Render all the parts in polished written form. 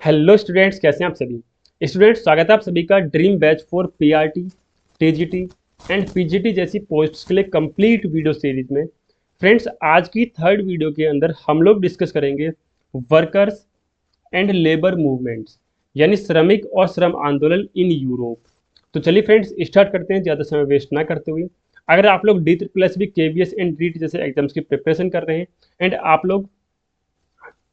Hello students, कैसे हैं आप सभी स्टूडेंट्स। स्वागत है आप सभी का dream batch for PRT, TGT and PGT जैसी पोस्ट्स के लिए कंप्लीट वीडियो सीरीज में। फ्रेंड्स, आज की थर्ड वीडियो के अंदर हम लोग डिस्कस करेंगे वर्कर्स एंड लेबर मूवमेंट्स, यानी श्रमिक और श्रम आंदोलन इन यूरोप। तो चलिए फ्रेंड्स, स्टार्ट करते हैं ज़्यादा समय वेस्ट ना करते हुए। अगर आप लोग D plus B KVS and REET जैसे एग्जाम्स की प्रिपरेशन कर रहे हैं एंड आप लोग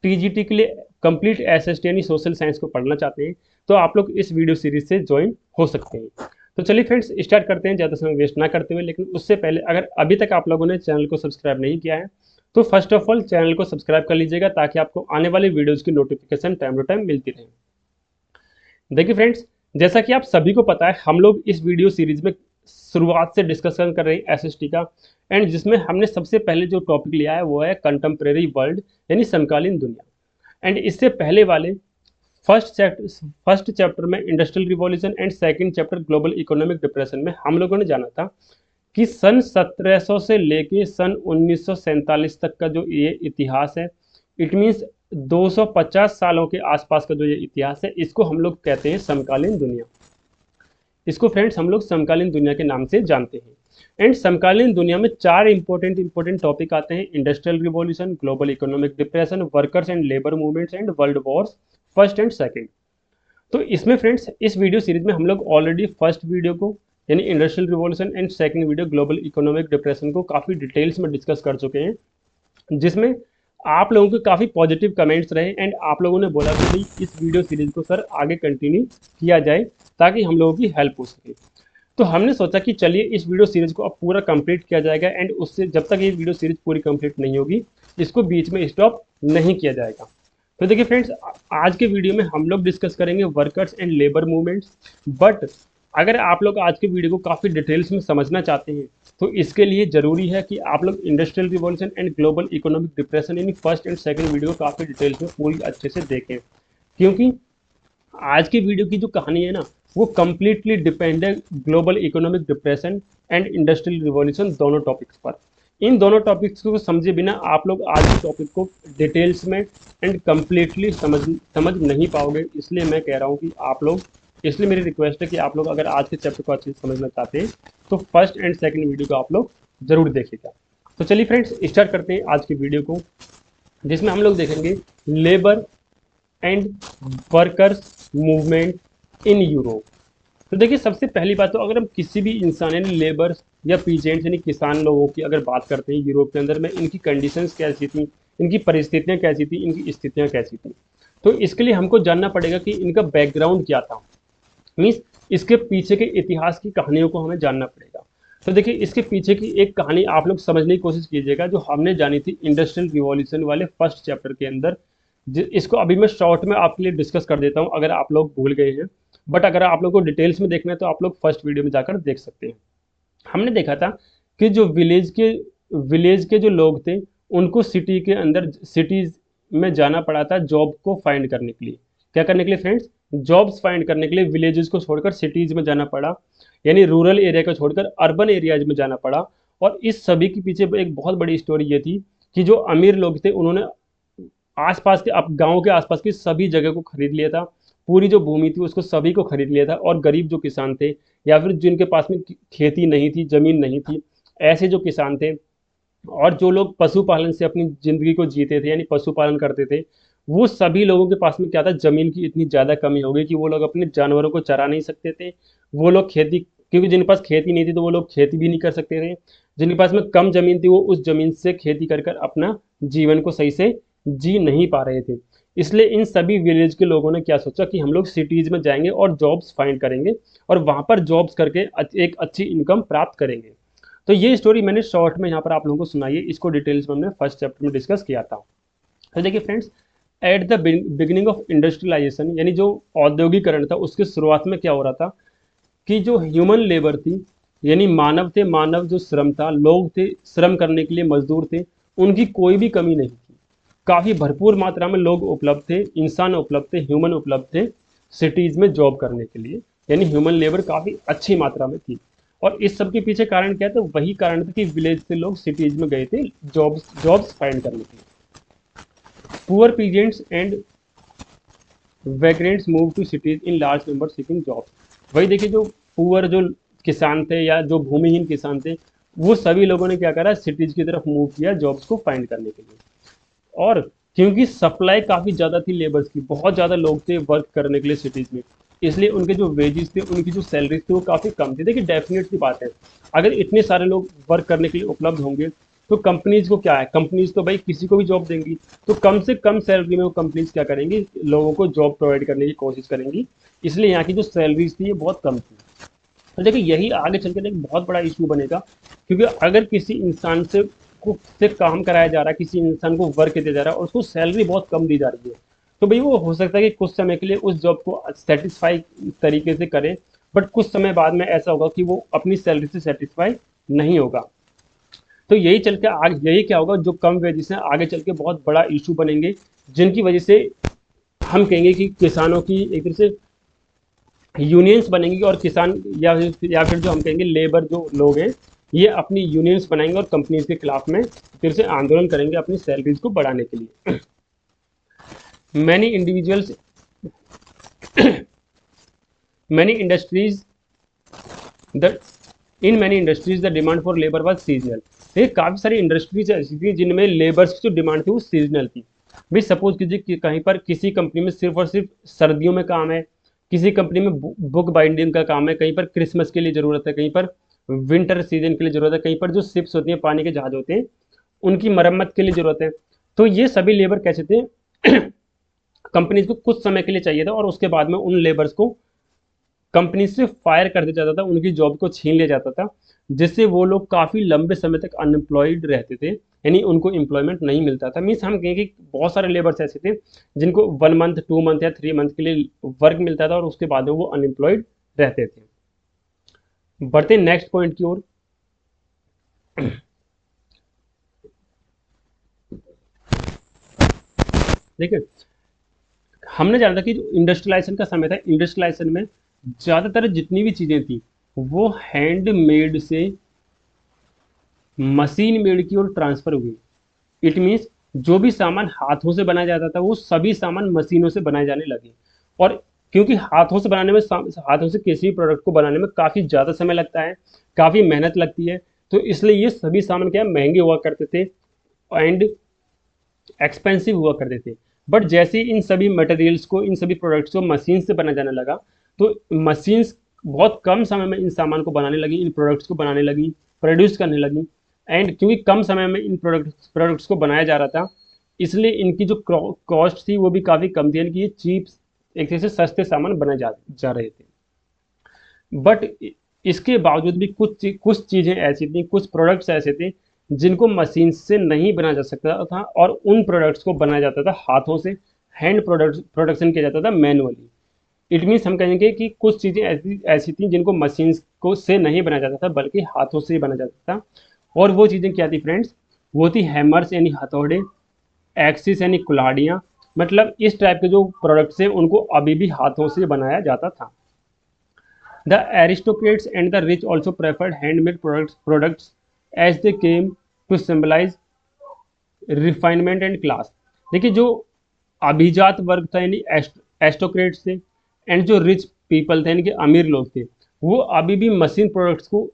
टीजीटी के लिए कंप्लीट एसएसटी यानी सोशल साइंस को पढ़ना चाहते हैं, तो आप लोग इस वीडियो सीरीज से ज्वाइन हो सकते हैं। तो चलिए फ्रेंड्स, स्टार्ट करते हैं ज़्यादा समय वेस्ट ना करते हुए। लेकिन उससे पहले अगर अभी तक आप लोगों ने चैनल को सब्सक्राइब नहीं किया है तो फर्स्ट ऑफ ऑल चैनल को सब्सक्राइब कर लीजिएगा, ताकि आपको आने वाली वीडियोज़ की नोटिफिकेशन टाइम टू टाइम मिलती रहे। देखिए फ्रेंड्स, जैसा कि आप सभी को पता है, हम लोग इस वीडियो सीरीज में शुरुआत से डिस्कशन कर रहे हैं एसएसटी का, एंड जिसमें हमने सबसे पहले जो टॉपिक लिया है वो है कंटेम्प्रेरी वर्ल्ड, यानी समकालीन दुनिया। एंड इससे पहले वाले फर्स्ट चैप्टर में industrial revolution and second chapter global economic depression में हम लोगों ने जाना था कि सन 1700 से लेके सन 1947 तक का जो ये इतिहास है, इट मीन्स 250 सालों के आसपास का जो ये इतिहास है, इसको हम लोग कहते हैं समकालीन दुनिया। इसको फ्रेंड्स हम लोग समकालीन दुनिया के नाम से जानते हैं। एंड समकालीन दुनिया में चार इंपॉर्टेंट टॉपिक आते हैं: industrial revolution, global economic depression, workers and labour movements and world Wars first and second. तो इसमें फ्रेंड्स, इस वीडियो सीरीज में हम लोग ऑलरेडी फर्स्ट वीडियो को यानी industrial revolution and second video global economic depression को काफ़ी डिटेल्स में डिस्कस कर चुके हैं, जिसमें आप लोगों के काफ़ी पॉजिटिव कमेंट्स रहे एंड आप लोगों ने बोला कि भाई इस वीडियो सीरीज को सर आगे कंटिन्यू किया जाए ताकि हम लोगों की हेल्प हो सके। तो हमने सोचा कि चलिए इस वीडियो सीरीज को अब पूरा कंप्लीट किया जाएगा, एंड उससे जब तक ये वीडियो सीरीज पूरी कंप्लीट नहीं होगी, इसको बीच में स्टॉप नहीं किया जाएगा। तो देखिए फ्रेंड्स, आज के वीडियो में हम लोग डिस्कस करेंगे workers and labour movements. But अगर आप लोग आज के वीडियो को काफ़ी डिटेल्स में समझना चाहते हैं, तो इसके लिए ज़रूरी है कि आप लोग industrial revolution and global economic depression यानी फर्स्ट एंड सेकंड वीडियो काफ़ी डिटेल्स में पूरी अच्छे से देखें, क्योंकि आज की वीडियो की जो कहानी है ना, वो कम्प्लीटली डिपेंड है global economic depression and industrial revolution दोनों टॉपिक्स पर। इन दोनों टॉपिक्स को समझे बिना आप लोग आज के टॉपिक को डिटेल्स में एंड कम्प्लीटली समझ नहीं पाओगे। इसलिए मैं कह रहा हूँ कि आप लोग, इसलिए मेरी रिक्वेस्ट है कि आप लोग अगर आज के चैप्टर को अच्छे से समझना चाहते हैं तो फर्स्ट एंड सेकंड वीडियो को आप लोग जरूर देखिएगा। तो चलिए फ्रेंड्स, स्टार्ट करते हैं आज की वीडियो को, जिसमें हम लोग देखेंगे labour and workers movement in Europe. तो देखिए, सबसे पहली बात तो अगर हम किसी भी इंसान यानी लेबर या पीजेंट्स यानी किसान लोगों की अगर बात करते हैं यूरोप के अंदर में, इनकी कंडीशंस कैसी थी, इनकी परिस्थितियाँ कैसी थी, इनकी स्थितियाँ कैसी थी, तो इसके लिए हमको जानना पड़ेगा कि इनका बैकग्राउंड क्या था। मीन्स इसके पीछे के इतिहास की कहानियों को हमें जानना पड़ेगा। तो देखिए, इसके पीछे की एक कहानी आप लोग समझने की कोशिश कीजिएगा, जो हमने जानी थी इंडस्ट्रियल रिवॉल्यूशन वाले फर्स्ट चैप्टर के अंदर। इसको अभी मैं शॉर्ट में आपके लिए डिस्कस कर देता हूँ अगर आप लोग भूल गए हैं, बट अगर आप लोग को डिटेल्स में देखना है तो आप लोग फर्स्ट वीडियो में जाकर देख सकते हैं। हमने देखा था कि जो विलेज के जो लोग थे, उनको सिटी के अंदर सिटीज में जाना पड़ा था जॉब को फाइंड करने के लिए। क्या करने के लिए फ्रेंड्स? जॉब्स फाइंड करने के लिए विलेजेस को छोड़कर सिटीज में जाना पड़ा, यानी रूरल एरिया को छोड़कर अर्बन एरियाज में जाना पड़ा। और इस सभी के पीछे एक बहुत बड़ी स्टोरी ये थी कि जो अमीर लोग थे उन्होंने आसपास के, अब गाँव के आसपास की सभी जगह को खरीद लिया था, पूरी जो भूमि थी उसको सभी को खरीद लिया था। और गरीब जो किसान थे या फिर जिनके पास में खेती नहीं थी, जमीन नहीं थी, ऐसे जो किसान थे और जो लोग पशुपालन से अपनी ज़िंदगी को जीते थे यानी पशुपालन करते थे, वो सभी लोगों के पास में क्या था, ज़मीन की इतनी ज़्यादा कमी हो गई कि वो लोग अपने जानवरों को चरा नहीं सकते थे। वो लोग खेती, क्योंकि जिनके पास खेती नहीं थी तो वो लोग खेती भी नहीं कर सकते थे। जिनके पास में कम ज़मीन थी वो उस ज़मीन से खेती कर कर अपना जीवन को सही से जी नहीं पा रहे थे। इसलिए इन सभी विलेज के लोगों ने क्या सोचा कि हम लोग सिटीज़ में जाएंगे और जॉब्स फाइंड करेंगे और वहाँ पर जॉब्स करके एक अच्छी इनकम प्राप्त करेंगे। तो ये स्टोरी मैंने शॉर्ट में यहाँ पर आप लोगों को सुनाई है, इसको डिटेल्स में हमने फर्स्ट चैप्टर में डिस्कस किया था। तो देखिए friends, at the beginning of industrialization यानी जो औद्योगिकरण था, उसके शुरुआत में क्या हो रहा था कि जो ह्यूमन लेबर थी यानी मानव थे, मानव जो श्रम था, लोग थे श्रम करने के लिए, मजदूर थे, उनकी कोई भी कमी नहीं थी। काफ़ी भरपूर मात्रा में लोग उपलब्ध थे, इंसान उपलब्ध थे, ह्यूमन उपलब्ध थे सिटीज़ में जॉब करने के लिए, यानी ह्यूमन लेबर काफ़ी अच्छी मात्रा में थी। और इस सब के पीछे कारण क्या था? वही कारण था कि विलेज से लोग सिटीज़ में गए थे जॉब्स फाइंड करने के लिए। Poor peasants and vagrants move to cities in large number seeking jobs. वही देखिए, जो पुअर जो किसान थे या जो भूमिहीन किसान थे, वो सभी लोगों ने क्या करा, सिटीज की तरफ मूव किया जॉब्स को फाइंड करने के लिए। और क्योंकि सप्लाई काफ़ी ज़्यादा थी लेबर्स की, बहुत ज़्यादा लोग थे वर्क करने के लिए सिटीज़ में, इसलिए उनके जो वेजेस थे, उनकी जो सैलरीज थी वो काफ़ी कम थी। देखिए डेफिनेट सी बात है, अगर इतने सारे लोग वर्क करने के लिए उपलब्ध होंगे तो कंपनीज को क्या है, कंपनीज तो भाई किसी को भी जॉब देंगी, तो कम से कम सैलरी में वो कंपनीज क्या करेंगी, लोगों को जॉब प्रोवाइड करने की कोशिश करेंगी। इसलिए यहाँ की जो सैलरीज थी ये बहुत कम थी। तो देखिए यही आगे चल कर एक बहुत बड़ा इशू बनेगा, क्योंकि अगर किसी इंसान से काम कराया जा रहा है, किसी इंसान को वर्क दिया जा रहा है और उसको सैलरी बहुत कम दी जा रही है, तो भाई वो हो सकता है कि कुछ समय के लिए उस जॉब को सेटिस्फाई तरीके से करे, बट कुछ समय बाद में ऐसा होगा कि वो अपनी सैलरी से सेटिस्फाई नहीं होगा। तो यही चल के आगे यही क्या होगा, जो कम वेजेस हैं आगे चल के बहुत बड़ा इशू बनेंगे, जिनकी वजह से हम कहेंगे कि किसानों की एक तरह से यूनियंस बनेंगी, और किसान या फिर जो हम कहेंगे लेबर जो लोग हैं, ये अपनी यूनियंस बनाएंगे और कंपनीज के खिलाफ में फिर से आंदोलन करेंगे अपनी सैलरीज को बढ़ाने के लिए। Many individuals, many industries the in many industries the demand for labour was seasonal. ये काफ़ी सारी इंडस्ट्रीज ऐसी थी जिनमें लेबर्स की जो डिमांड थी वो सीजनल थी। भाई सपोज कीजिए कि कहीं पर किसी कंपनी में सिर्फ और सिर्फ सर्दियों में काम है, किसी कंपनी में बुक बाइंडिंग का काम है, कहीं पर क्रिसमस के लिए ज़रूरत है, कहीं पर विंटर सीजन के लिए ज़रूरत है, कहीं पर जो शिप्स होती हैं, पानी के जहाज होते हैं, उनकी मरम्मत के लिए ज़रूरत है। तो ये सभी लेबर कैसे थे, कंपनीज को कुछ समय के लिए चाहिए था और उसके बाद में उन लेबर्स को कंपनी से फायर कर दिया जाता था, उनकी जॉब को छीन लिया जाता था, जिससे वो लोग काफ़ी लंबे समय तक अनएम्प्लॉयड रहते थे, यानी उनको एम्प्लॉयमेंट नहीं मिलता था। मीन्स हम कहेंगे कि बहुत सारे लेबर्स ऐसे थे जिनको 1 मंथ 2 मंथ या 3 मंथ के लिए वर्क मिलता था और उसके बाद में वो अनएम्प्लॉयड रहते थे। बढ़ते नेक्स्ट पॉइंट की ओर। देखिए, हमने जाना था कि जो इंडस्ट्रियलाइजेशन का समय था, इंडस्ट्रियलाइजेशन में ज़्यादातर जितनी भी चीज़ें थी वो हैंडमेड से मशीन मेड की ओर ट्रांसफ़र हुई। इट मीन्स जो भी सामान हाथों से बनाया जाता था वो सभी सामान मशीनों से बनाए जाने लगे। और क्योंकि हाथों से बनाने में हाथों से किसी भी प्रोडक्ट को बनाने में काफ़ी ज़्यादा समय लगता है, काफ़ी मेहनत लगती है, तो इसलिए ये सभी सामान क्या है, महंगे हुआ करते थे एंड एक्सपेंसिव हुआ करते थे। बट जैसे ही इन सभी मटेरियल्स को, इन सभी प्रोडक्ट्स को मशीन से बनाया जाने लगा, तो मशीन्स बहुत कम समय में इन सामान को बनाने लगी, इन प्रोडक्ट्स को बनाने लगी, प्रोड्यूस करने लगी। एंड क्योंकि कम समय में इन प्रोडक्ट्स को बनाया जा रहा था, इसलिए इनकी जो कॉस्ट थी वो भी काफ़ी कम थी, यानी कि ये चीप, एक तरह से सस्ते सामान बनाए जा रहे थे। बट इसके बावजूद भी कुछ चीज़ें ऐसी थी, कुछ प्रोडक्ट्स ऐसे थे जिनको मशीन से नहीं बनाया जा सकता था, और उन प्रोडक्ट्स को बनाया जाता था हाथों से, हैंड प्रोडक्शन किया जाता था मैनुअली। इट मीन्स हम कहेंगे कि कुछ चीज़ें ऐसी ऐसी थी जिनको मशीन को से नहीं बनाया जाता था बल्कि हाथों से ही बनाया जाता था। और वो चीज़ें क्या थी फ्रेंड्स, वो थी हैमर्स यानी हथौड़े, एक्सिस यानी कुल्हाड़ियाँ, मतलब इस टाइप के जो प्रोडक्ट्स हैं उनको अभी भी हाथों से बनाया जाता था। The aristocrats and the rich also preferred handmade products as they came to symbolize refinement and class। देखिए, जो अभिजात वर्ग था यानी एस्टोक्रेट्स थे, एंड जो रिच पीपल थे यानी कि अमीर लोग थे, वो अभी भी मशीन प्रोडक्ट्स को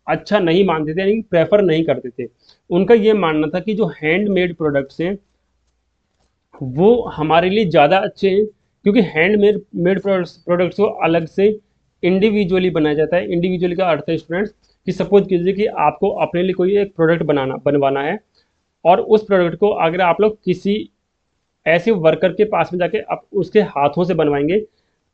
अच्छा नहीं मानते थे, यानी कि प्रेफर नहीं करते थे। उनका ये मानना था कि जो हैंडमेड प्रोडक्ट्स हैं वो हमारे लिए ज़्यादा अच्छे हैं, क्योंकि हैंडमेड मेड प्रोडक्ट्स को अलग से इंडिविजुअली बनाया जाता है। इंडिविजुअली का अर्थ है स्टूडेंट्स कि सपोज कीजिए कि आपको अपने लिए कोई एक प्रोडक्ट बनवाना है, और उस प्रोडक्ट को अगर आप लोग किसी ऐसे वर्कर के पास में जाके आप उसके हाथों से बनवाएंगे,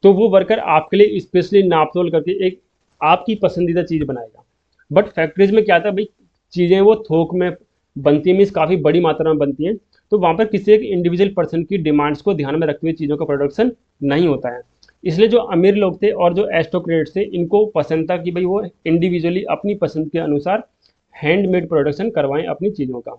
तो वो वर्कर आपके लिए स्पेशली नाप तोल करके एक आपकी पसंदीदा चीज़ बनाएगा। बट फैक्ट्रीज में क्या था भाई, चीज़ें वो थोक में बनती है, मीन्स काफ़ी बड़ी मात्रा में बनती हैं, तो वहाँ पर किसी एक इंडिविजुअल पर्सन की डिमांड्स को ध्यान में रखते हुए चीज़ों का प्रोडक्शन नहीं होता है। इसलिए जो अमीर लोग थे और जो एस्टोक्रेट्स थे, इनको पसंद था कि भाई वो इंडिविजुअली अपनी पसंद के अनुसार हैंडमेड प्रोडक्शन करवाएं अपनी चीज़ों का,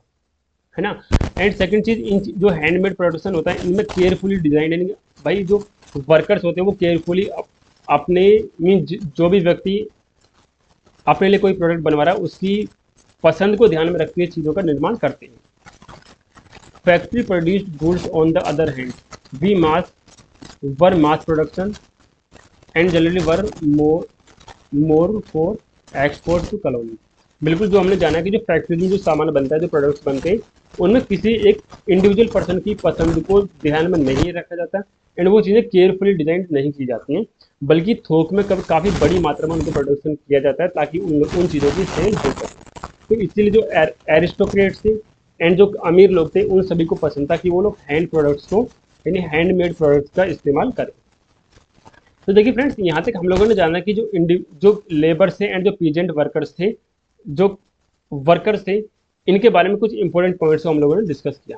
है ना। एंड सेकंड चीज़, इन जो हैंडमेड प्रोडक्शन होता है इनमें केयरफुली डिजाइन, यानी भाई जो वर्कर्स होते हैं वो केयरफुली अपने मीन जो भी व्यक्ति अपने लिए कोई प्रोडक्ट बनवा रहा है उसकी पसंद को ध्यान में रखते हुए चीज़ों का निर्माण करते हैं। Factory produced goods on the other hand we mass were mass production and generally were more for export to colony. बिल्कुल जो हमने जाना कि जो फैक्ट्री में जो सामान बनता है, जो प्रोडक्ट्स बनते हैं, उनमें किसी एक इंडिविजुअल पर्सन की पसंद को ध्यान में नहीं रखा जाता एंड वो चीज़ें केयरफुली डिजाइन नहीं की जाती हैं, बल्कि थोक में कभी काफ़ी बड़ी मात्रा में उनको प्रोडक्शन किया जाता है ताकि उन चीज़ों की सेल हो सके। तो इसीलिए जो एरिस्टोक्रेट्स थे एंड जो अमीर लोग थे, उन सभी को पसंद था कि वो लोग हैंड प्रोडक्ट्स को यानी हैंडमेड प्रोडक्ट्स का इस्तेमाल करें। तो देखिए फ्रेंड्स, यहाँ तक हम लोगों ने जाना कि जो लेबर्स थे एंड जो पीजेंट वर्कर्स थे, जो वर्कर्स थे, इनके बारे में कुछ इंपॉर्टेंट पॉइंट्स को हम लोगों ने डिस्कस किया।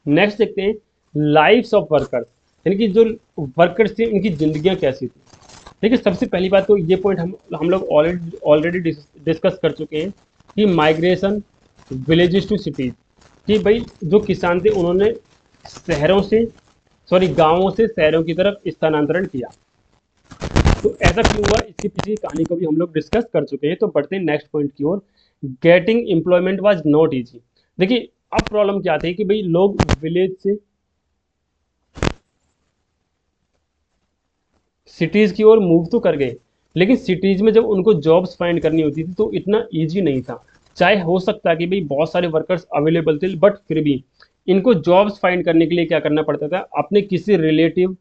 नेक्स्ट देखते हैं लाइफ्स ऑफ वर्कर्स, यानी कि जो वर्कर्स थे इनकी जिंदगियां कैसी थी। देखिए सबसे पहली बात तो ये पॉइंट हम लोग ऑलरेडी डिस्कस कर चुके हैं कि माइग्रेशन विलेजेस टू सिटीज, कि भाई जो किसान थे उन्होंने गांवों से शहरों की तरफ स्थानांतरण किया। तो ऐसा क्यों हुआ, इसके पीछे की कहानी को भी हम लोग डिस्कस कर चुके हैं। तो बढ़ते हैं नेक्स्ट पॉइंट की ओर। Getting employment was not easy. देखिए अब प्रॉब्लम क्या थी कि भाई लोग विलेज से सिटीज की ओर मूव तो कर गए, लेकिन सिटीज में जब उनको जॉब्स फाइंड करनी होती थी तो इतना इजी नहीं था। चाहे हो सकता है कि भाई बहुत सारे वर्कर्स अवेलेबल थे, बट फिर भी इनको जॉब्स फाइंड करने के लिए क्या करना पड़ता था, अपने किसी रिलेटिव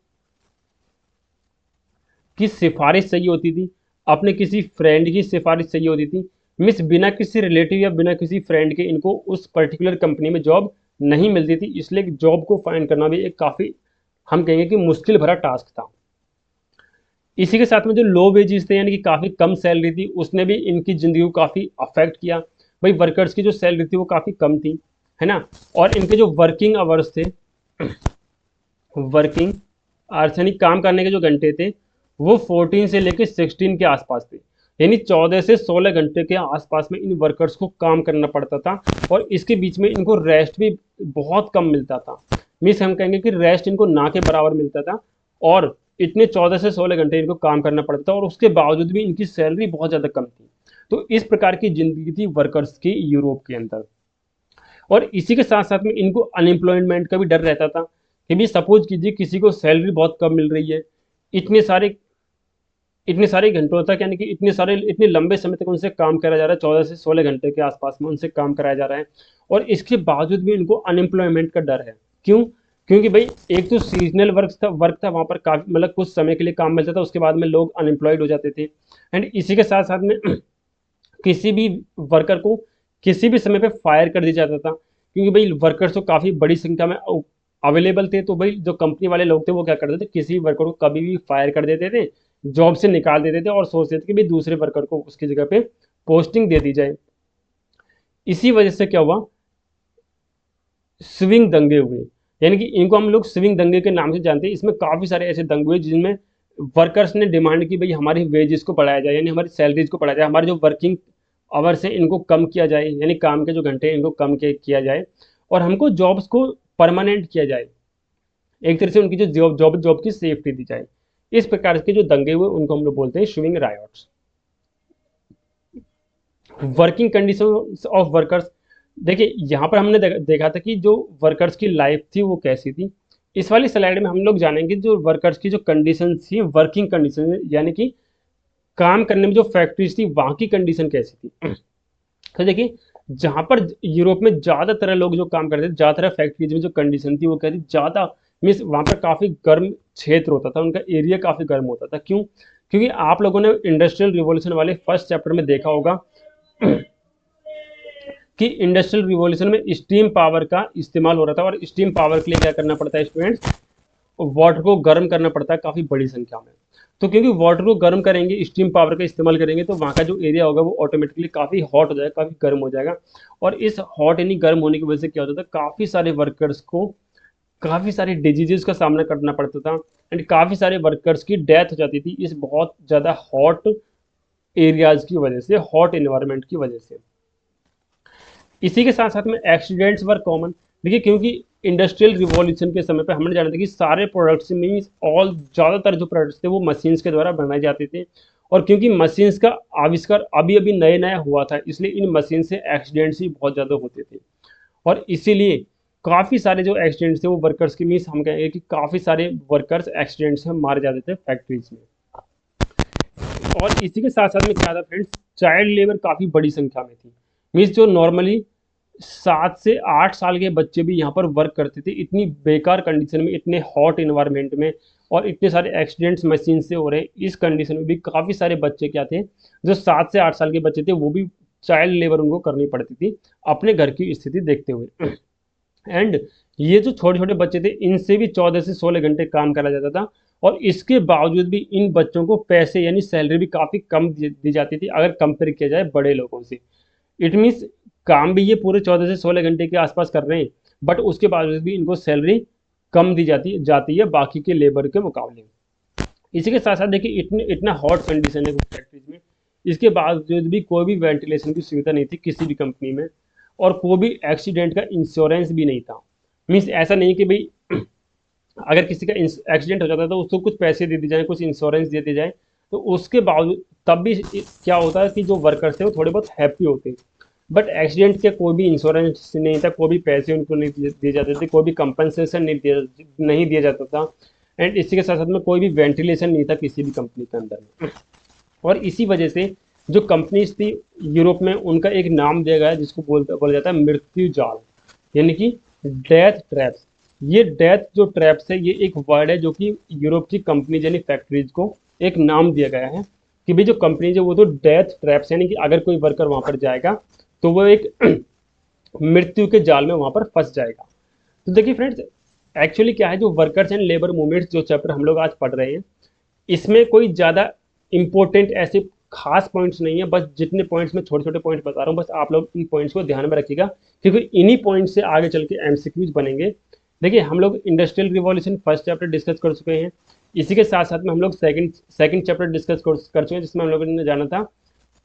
की सिफारिश चाहिए होती थी, अपने किसी फ्रेंड की सिफारिश चाहिए होती थी। मिस बिना किसी रिलेटिव या बिना किसी फ्रेंड के इनको उस पर्टिकुलर कंपनी में जॉब नहीं मिलती थी, इसलिए जॉब को फाइंड करना भी एक काफ़ी, हम कहेंगे कि मुश्किल भरा टास्क था। इसी के साथ में जो लो वेजेस थे यानी कि काफ़ी कम सैलरी थी, उसने भी इनकी ज़िंदगी को काफ़ी अफेक्ट किया। भाई वर्कर्स की जो सैलरी थी वो काफ़ी कम थी, है ना, और इनके जो वर्किंग आवर्स थे, वर्किंग आवर्स यानी काम करने के जो घंटे थे, वो 14 से लेकर 16 के आसपास थे, यानी 14 से 16 घंटे के आसपास में इन वर्कर्स को काम करना पड़ता था, और इसके बीच में इनको रेस्ट भी बहुत कम मिलता था। मीन्स हम कहेंगे कि रेस्ट इनको ना के बराबर मिलता था, और इतने 14 से 16 घंटे इनको काम करना पड़ता था, और उसके बावजूद भी इनकी सैलरी बहुत ज़्यादा कम थी। तो इस प्रकार की जिंदगी थी वर्कर्स की यूरोप के अंदर। और इसी के साथ साथ में इनको अनएम्प्लॉयमेंट का भी डर रहता था कि भी सपोज कीजिए किसी को सैलरी बहुत कम मिल रही है, इतने सारे इतने सारे घंटों तक, यानी कि इतने लंबे समय तक उनसे काम कराया जा रहा है, 14 से 16 घंटे के आसपास में उनसे काम कराया जा रहा है, और इसके बावजूद भी इनको अनएम्प्लॉयमेंट का डर है। क्यों? क्योंकि भाई एक तो सीजनल वर्क था वहाँ पर, काफ़ी मतलब कुछ समय के लिए काम मिलता था, उसके बाद में लोग अनएम्प्लॉयड हो जाते थे। एंड इसी के साथ साथ में किसी भी वर्कर को किसी भी समय पे फायर कर दिया जाता था, क्योंकि भाई वर्कर्स तो काफ़ी बड़ी संख्या में अवेलेबल थे। तो भाई जो कंपनी वाले लोग थे वो क्या करते थे, किसी वर्कर को कभी भी फायर कर देते थे, जॉब से निकाल देते थे, और सोचते थे कि भाई दूसरे वर्कर को उसकी जगह पे पोस्टिंग दे दी जाए। इसी वजह से क्या हुआ, स्विंग दंगे हुए, यानी कि इनको हम लोग स्विंग दंगे के नाम से जानते हैं। इसमें काफ़ी सारे ऐसे दंगे हुए जिनमें वर्कर्स ने डिमांड की भाई हमारी वेजेस को बढ़ाया जाए, यानी हमारी सैलरीज को बढ़ाया जाए, हमारे जो वर्किंग आवर्स है इनको कम किया जाए, यानी काम के जो घंटे हैं इनको कम किया जाए, और हमको जॉब्स को परमानेंट किया जाए, एक तरह से उनकी जो जॉब की सेफ्टी दी जाए। इस प्रकार के जो दंगे हुए उनको हम लोग बोलते हैं swing riots. Working condition of workers, देखिए यहाँ पर हमने देखा था कि जो वर्कर्स की लाइफ थी वो कैसी थी। इस वाली स्लाइड में हम लोग जानेंगे जो वर्कर्स की जो कंडीशन थी, वर्किंग कंडीशन, यानी कि काम करने में जो फैक्ट्रीज थी वहाँ की कंडीशन कैसी थी। तो देखिए जहाँ पर यूरोप में ज़्यादातर लोग जो काम करते थे, ज़्यादातर फैक्ट्रीज में जो कंडीशन थी वो क्या थी, ज़्यादा मीन्स वहाँ पर काफ़ी गर्म क्षेत्र होता था, उनका एरिया काफ़ी गर्म होता था। क्यों? क्योंकि आप लोगों ने इंडस्ट्रियल रिवॉल्यूशन वाले फर्स्ट चैप्टर में देखा होगा कि इंडस्ट्रियल रिवॉल्यूशन में स्टीम पावर का इस्तेमाल हो रहा था, और स्टीम पावर के लिए क्या करना पड़ता है स्टूडेंट्स, वाटर को गर्म करना पड़ता है काफ़ी बड़ी संख्या में। तो क्योंकि वाटर को गर्म करेंगे, स्टीम पावर का इस्तेमाल करेंगे, तो वहाँ का जो एरिया होगा वो ऑटोमेटिकली काफ़ी हॉट हो जाएगा, काफ़ी गर्म हो जाएगा, और इस हॉट यानी गर्म होने की वजह से क्या होता था, काफ़ी सारे वर्कर्स को काफ़ी सारे डिजीजेस का सामना करना पड़ता था, एंड काफ़ी सारे वर्कर्स की डेथ हो जाती थी इस बहुत ज़्यादा हॉट एरियाज की वजह से, हॉट इन्वायरमेंट की वजह से। इसी के साथ साथ में एक्सीडेंट्स वर कॉमन। देखिए क्योंकि इंडस्ट्रियल रिवॉल्यूशन के समय पे हमने जाना था कि सारे प्रोडक्ट्स मीन्स ऑल ज़्यादातर जो प्रोडक्ट्स थे वो मशीन्स के द्वारा बनाए जाते थे, और क्योंकि मशीन्स का आविष्कार अभी अभी नया नया हुआ था, इसलिए इन मशीन से एक्सीडेंट्स ही बहुत ज़्यादा होते थे, और इसीलिए काफ़ी सारे जो एक्सीडेंट्स थे वो वर्कर्स के, मीन्स हम कहेंगे कि काफ़ी सारे वर्कर्स एक्सीडेंट्स में मारे जाते थे फैक्ट्रीज में। और इसी के साथ साथ में क्या था फ्रेंड्स, चाइल्ड लेबर काफ़ी बड़ी संख्या में थी। मीन्स जो नॉर्मली 7 से 8 साल के बच्चे भी यहाँ पर वर्क करते थे, इतनी बेकार कंडीशन में, इतने हॉट इन्वायरमेंट में, और इतने सारे एक्सीडेंट्स मशीन से हो रहे हैं, इस कंडीशन में भी काफ़ी सारे बच्चे क्या थे, जो 7 से 8 साल के बच्चे थे, वो भी चाइल्ड लेबर उनको करनी पड़ती थी अपने घर की स्थिति देखते हुए। एंड ये जो छोटे छोटे बच्चे थे, इनसे भी 14 से 16 घंटे काम करा जाता था, और इसके बावजूद भी इन बच्चों को पैसे यानी सैलरी भी काफ़ी कम दी जाती थी अगर कंपेयर किया जाए बड़े लोगों से। इट मीन्स काम भी ये पूरे 14 से 16 घंटे के आसपास कर रहे हैं, बट उसके बावजूद भी इनको सैलरी कम दी जाती है बाकी के लेबर के मुकाबले। इसी के साथ साथ देखिए, इतने इतना हॉट कंडीशन है फैक्ट्रीज में, इसके बावजूद भी कोई भी वेंटिलेशन की सुविधा नहीं थी किसी भी कंपनी में, और कोई भी एक्सीडेंट का इंश्योरेंस भी नहीं था। मीन्स ऐसा नहीं कि भाई अगर किसी का एक्सीडेंट हो जाता है तो उसको कुछ पैसे दे दिए जाए, कुछ इंश्योरेंस दे दिए जाए, तो उसके बावजूद तब भी क्या होता है कि जो वर्कर्स थे वो थोड़े बहुत हैप्पी होते हैं। बट एक्सीडेंट के कोई भी इंश्योरेंस नहीं था, कोई भी पैसे उनको नहीं दिए जाते थे, कोई भी कंपनसेशन नहीं दिया जाता था, एंड इसी के साथ साथ में कोई भी वेंटिलेशन नहीं था किसी भी कंपनी के अंदर में। और इसी वजह से जो कंपनीज थी यूरोप में, उनका एक नाम दिया गया है जिसको बोला जाता है मृत्यु जाल, यानी कि डेथ ट्रैप्स। ये डेथ जो ट्रैप्स है, ये एक वर्ड है जो कि यूरोप की कंपनीज यानी फैक्ट्रीज को एक नाम दिया गया है कि भाई जो कंपनीज है वो तो डेथ ट्रैप्स, यानी कि अगर कोई वर्कर वहाँ पर जाएगा तो वो एक मृत्यु के जाल में वहाँ पर फंस जाएगा। तो देखिए फ्रेंड्स, एक्चुअली क्या है, जो वर्कर्स एंड लेबर मूवमेंट्स जो चैप्टर हम लोग आज पढ़ रहे हैं, इसमें कोई ज़्यादा इंपॉर्टेंट ऐसे खास पॉइंट्स नहीं है, बस जितने पॉइंट्स में छोटे छोटे पॉइंट्स बता रहा हूँ, बस आप लोग इन पॉइंट्स को ध्यान में रखिएगा, क्योंकि इन्हीं पॉइंट्स से आगे चल के एमसीक्यूज बनेंगे। देखिए, हम लोग industrial revolution first chapter discuss कर चुके हैं, इसी के साथ साथ में हम लोग सेकंड चैप्टर डिस्कस कर चुके हैं, जिसमें हम लोगों ने जाना था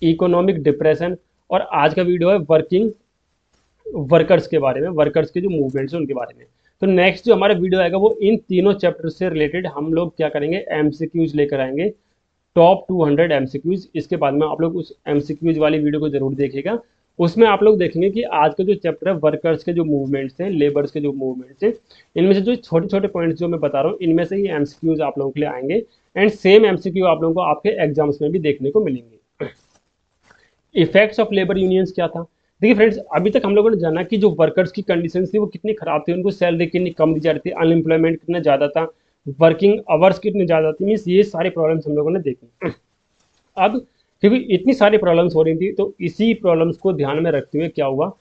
इकोनॉमिक डिप्रेशन, और आज का वीडियो है वर्किंग वर्कर्स के बारे में, वर्कर्स के जो मूवमेंट्स हैं उनके बारे में। तो नेक्स्ट जो हमारा वीडियो आएगा वो इन तीनों चैप्टर से रिलेटेड हम लोग क्या करेंगे, एमसीक्यूज लेकर आएंगे, टॉप 200 एमसीक्यूज। इसके बाद में आप लोग उस एमसीक्यूज वाली वीडियो को जरूर देखिएगा। उसमें आप लोग देखेंगे कि आज का जो चैप्टर है वर्कर्स के जो मूवमेंट्स हैं, लेबर्स के जो मूवमेंट्स हैं, इनमें से जो छोटे छोटे पॉइंट्स जो मैं बता रहा हूँ, इनमें से ही एमसीक्यूज आप लोगों के लिए आएंगे, एंड सेम एमसीक्यू आप लोगों को आपके एग्जाम्स में भी देखने को मिलेंगे। इफेक्ट्स ऑफ लेबर यूनियंस क्या था? देखिए फ्रेंड्स, अभी तक हम लोगों ने जाना कि जो वर्कर्स की कंडीशन थी वो कितनी खराब थी, उनको सैलरी कितनी कम दी जा रही थी, अनएम्प्लॉयमेंट कितना ज़्यादा था, वर्किंग आवर्स कितने ज़्यादा थी, मीन्स ये सारे प्रॉब्लम्स हम लोगों ने देखी। अब क्योंकि इतनी सारी प्रॉब्लम्स हो रही थी, तो इसी प्रॉब्लम्स को ध्यान में रखते हुए क्या हुआ,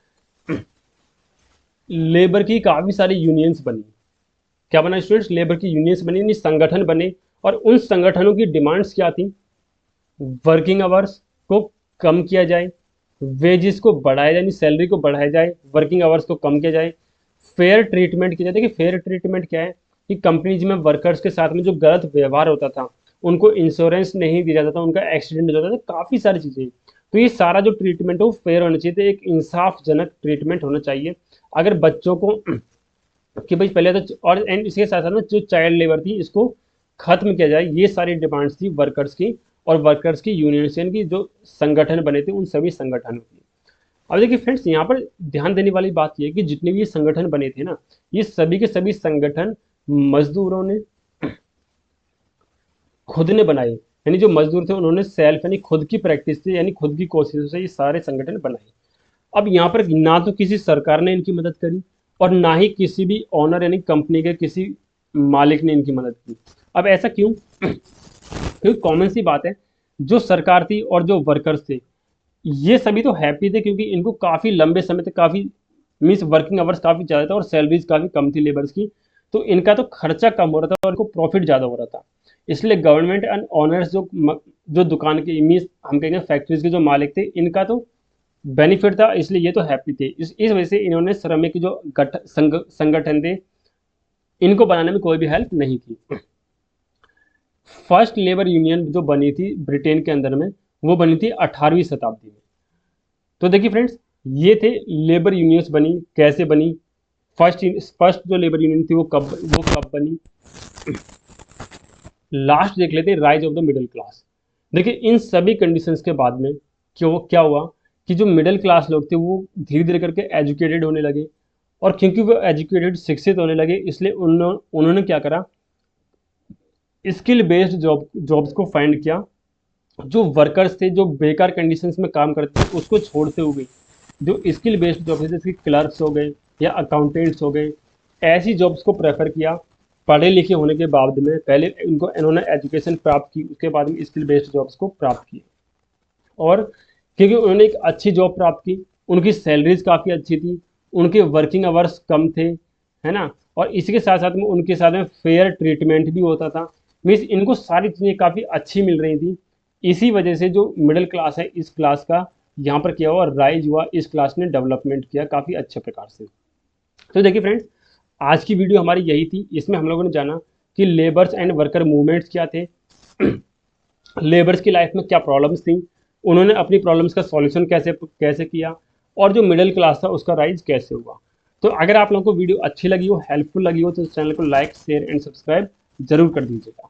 लेबर की काफ़ी सारी यूनियंस बनी। क्या बना स्टूडेंट्स? लेबर की यूनियंस बनी, यानी संगठन बने, और उन संगठनों की डिमांड्स क्या थी? वर्किंग आवर्स को कम किया जाए, वेजेस को बढ़ाया जाए, यानी सैलरी को बढ़ाया जाए, वर्किंग आवर्स को कम किया जाए, फेयर ट्रीटमेंट किया जाए। देखिए, फेयर ट्रीटमेंट क्या है कि कंपनीज में वर्कर्स के साथ में जो गलत व्यवहार होता था, उनको इंश्योरेंस नहीं दिया जाता था, उनका एक्सीडेंट हो जाता था, काफ़ी सारी चीज़ें। तो ये सारा जो ट्रीटमेंट है वो फेयर होना चाहिए, तो एक इंसाफजनक ट्रीटमेंट होना चाहिए। अगर बच्चों को कि भाई पहले तो, और एंड इसके साथ साथ में जो चाइल्ड लेबर थी इसको खत्म किया जाए, ये सारी डिमांड्स थी वर्कर्स की, और वर्कर्स की यूनियन की जो संगठन बने थे उन सभी संगठनों की। अब देखिए फ्रेंड्स, यहाँ पर ध्यान देने वाली बात यह है कि जितने भी ये संगठन बने थे ना, ये सभी के सभी संगठन मजदूरों ने खुद ने बनाए, यानी जो मजदूर थे उन्होंने सेल्फ यानी खुद की प्रैक्टिस से, यानी खुद की कोशिशों से ये सारे संगठन बनाए। अब यहाँ पर ना तो किसी सरकार ने इनकी मदद करी, और ना ही किसी भी ऑनर यानी कंपनी के किसी मालिक ने इनकी मदद की। अब ऐसा क्यों? क्योंकि कॉमन सी बात है, जो सरकार थी और जो वर्कर्स थे, ये सभी तो हैप्पी थे, क्योंकि इनको काफ़ी लंबे समय तक काफ़ी, मीन्स वर्किंग आवर्स काफ़ी ज़्यादा था और सैलरीज काफ़ी कम थी लेबर्स की, तो इनका तो खर्चा कम हो रहा था और इनको प्रॉफिट ज़्यादा हो रहा था। इसलिए गवर्नमेंट एंड ऑनर्स जो दुकान के, मीन्स हम कहेंगे फैक्ट्रीज के जो मालिक थे, इनका तो बेनिफिट था, इसलिए ये तो हैप्पी थे। इस वजह से इन्होंने श्रमिक जो संगठन थे, इनको बनाने में कोई भी हेल्प नहीं की। फर्स्ट लेबर यूनियन जो बनी थी ब्रिटेन के अंदर में, वो बनी थी 18वीं शताब्दी में। तो देखिए फ्रेंड्स, ये थे लेबर यूनियंस बनी, कैसे बनी, फर्स्ट जो लेबर यूनियन थी वो कब बनी। लास्ट देख लेते हैं, rise of the middle class. देखिए, इन सभी कंडीशंस के बाद में क्या हुआ कि जो मिडिल क्लास लोग थे वो धीरे धीरे करके एजुकेटेड होने लगे, और क्योंकि वो एजुकेटेड शिक्षित होने लगे, इसलिए उन्होंने क्या करा, स्किल बेस्ड जॉब्स को फाइंड किया। जो वर्कर्स थे जो बेकार कंडीशंस में काम करते थे उसको छोड़ते हुए जो स्किल बेस्ड जॉब है जैसे क्लर्क्स हो गए या अकाउंटेंट्स हो गए, ऐसी जॉब्स को प्रेफर किया। पढ़े लिखे होने के बाद में पहले इन्होंने एजुकेशन प्राप्त की, उसके बाद में स्किल बेस्ड जॉब्स को प्राप्त किए। और क्योंकि उन्होंने एक अच्छी जॉब प्राप्त की, उनकी सैलरीज काफ़ी अच्छी थी, उनके वर्किंग आवर्स कम थे, है ना, और इसी के साथ साथ में उनके साथ में फेयर ट्रीटमेंट भी होता था। मीन्स इनको सारी चीज़ें काफ़ी अच्छी मिल रही थी। इसी वजह से जो मिडिल क्लास है, इस क्लास का यहाँ पर क्या हुआ, राइज हुआ, इस क्लास ने डेवलपमेंट किया काफ़ी अच्छे प्रकार से। तो देखिए फ्रेंड्स, आज की वीडियो हमारी यही थी। इसमें हम लोगों ने जाना कि लेबर्स एंड वर्कर मूवमेंट्स क्या थे, लेबर्स की लाइफ में क्या प्रॉब्लम्स थी, उन्होंने अपनी प्रॉब्लम्स का सॉल्यूशन कैसे कैसे किया, और जो मिडिल क्लास था उसका राइज कैसे हुआ। तो अगर आप लोगों को वीडियो अच्छी लगी हो, हेल्पफुल लगी हो, तो चैनल को लाइक शेयर एंड सब्सक्राइब जरूर कर दीजिएगा।